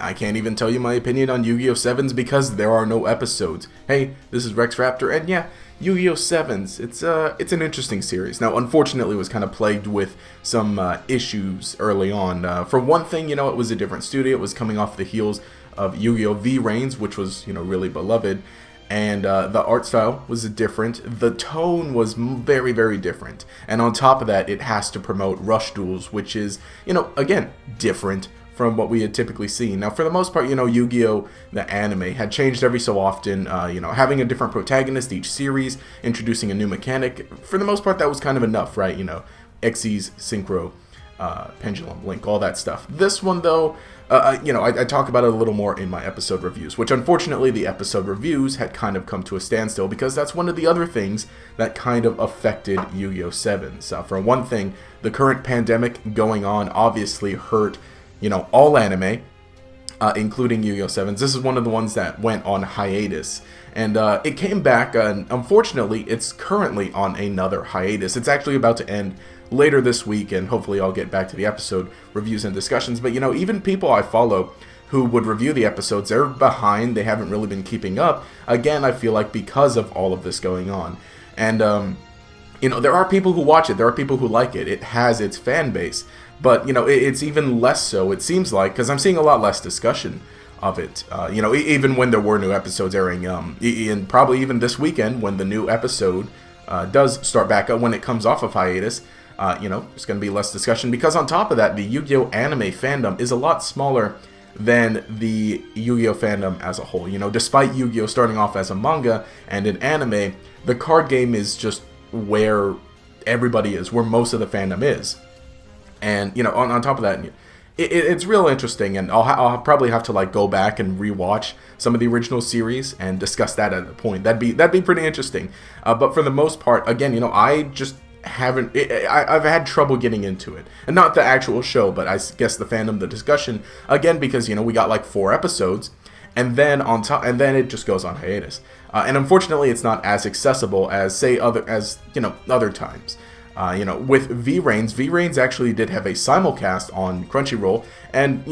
I can't even tell you my opinion on Yu-Gi-Oh! Sevens because there are no episodes. Hey, this is Rex Raptor, and yeah, Yu-Gi-Oh! Sevens. It's an interesting series. Now, unfortunately, it was kind of plagued with some issues early on. For one thing, it was a different studio. It was coming off the heels of Yu-Gi-Oh! V-Reigns, which was, really beloved. And the art style was different. The tone was very, very different. And on top of that, it has to promote rush duels, which is, again, different from what we had typically seen. Now, for the most part, Yu-Gi-Oh! The anime had changed every so often, having a different protagonist each series, introducing a new mechanic. For the most part, that was kind of enough, right? Xyz, Synchro, Pendulum, Link, all that stuff. This one, though, I talk about it a little more in my episode reviews, which unfortunately the episode reviews had kind of come to a standstill because that's one of the other things that kind of affected Yu-Gi-Oh! Sevens. For one thing, the current pandemic going on obviously hurt all anime, including Yu-Gi-Oh! Sevens. This is one of the ones that went on hiatus. And it came back, and unfortunately, it's currently on another hiatus. It's actually about to end later this week, and hopefully I'll get back to the episode reviews and discussions. But, even people I follow who would review the episodes, they're behind. They haven't really been keeping up. Again, I feel like because of all of this going on. And, there are people who watch it. There are people who like it. It has its fan base. But, it's even less so, it seems like, because I'm seeing a lot less discussion of it. Even when there were new episodes airing, and probably even this weekend when the new episode does start back up, when it comes off of hiatus, there's going to be less discussion. Because on top of that, the Yu-Gi-Oh! Anime fandom is a lot smaller than the Yu-Gi-Oh! Fandom as a whole. Despite Yu-Gi-Oh! Starting off as a manga and an anime, the card game is just where everybody is, where most of the fandom is. And, on top of that, it's real interesting, and I'll probably have to, go back and rewatch some of the original series and discuss that at a point. That'd be pretty interesting. But for the most part, again, I just haven't... I've had trouble getting into it. And not the actual show, but I guess the fandom, the discussion. Again, because, we got, 4 episodes, and then then it just goes on hiatus. And unfortunately, it's not as accessible as, say, other times. With V-Reigns actually did have a simulcast on Crunchyroll, and,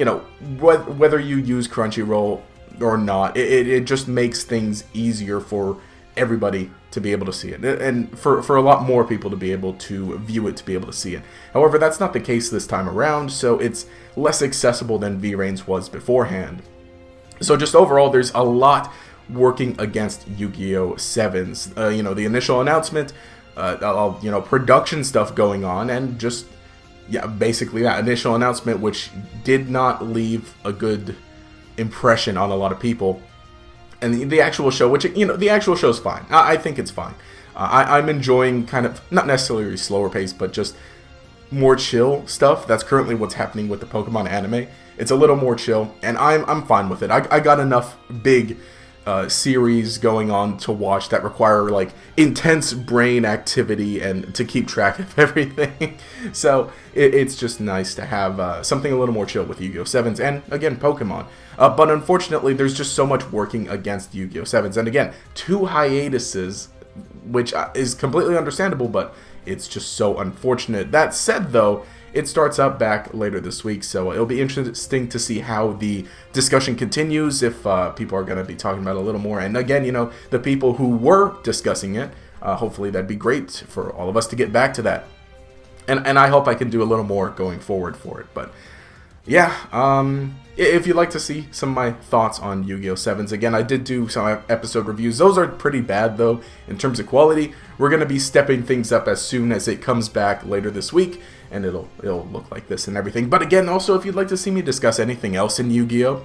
whether you use Crunchyroll or not, it just makes things easier for everybody to be able to see it, and for a lot more people to be able to view it, to be able to see it. However, that's not the case this time around, so it's less accessible than V-Reigns was beforehand. So just overall, there's a lot working against Yu-Gi-Oh! Sevens. The initial announcement, production stuff going on, and just, basically that initial announcement, which did not leave a good impression on a lot of people. And the actual show, which, the actual show's fine. I think it's fine. I'm enjoying kind of, not necessarily slower pace, but just more chill stuff. That's currently what's happening with the Pokemon anime. It's a little more chill, and I'm fine with it. I got enough big series going on to watch that require intense brain activity and to keep track of everything. So it's just nice to have something a little more chill with Yu-Gi-Oh! Sevens, and again, Pokemon. But unfortunately, there's just so much working against Yu-Gi-Oh! Sevens, and again, 2 hiatuses, which is completely understandable, but it's just so unfortunate. That said, though, it starts up back later this week, so it'll be interesting to see how the discussion continues, if people are going to be talking about it a little more. And again, the people who were discussing it, hopefully that'd be great for all of us to get back to that. And I hope I can do a little more going forward for it. But yeah, if you'd like to see some of my thoughts on Yu-Gi-Oh! Sevens, again, I did do some episode reviews. Those are pretty bad, though, in terms of quality. We're going to be stepping things up as soon as it comes back later this week, and it'll look like this and everything. But again, also, if you'd like to see me discuss anything else in Yu-Gi-Oh!,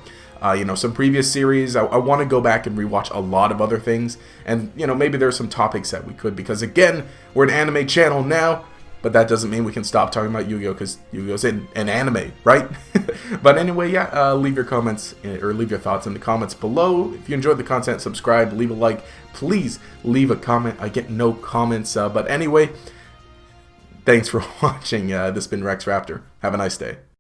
some previous series, I want to go back and rewatch a lot of other things, and, maybe there's some topics that we could, because again, we're an anime channel now, but that doesn't mean we can stop talking about Yu-Gi-Oh! Because Yu-Gi-Oh's an anime, right? But anyway, yeah, leave your comments, or leave your thoughts in the comments below. If you enjoyed the content, subscribe, leave a like. Please leave a comment. I get no comments. But anyway, thanks for watching. This has been Rex Raptor. Have a nice day.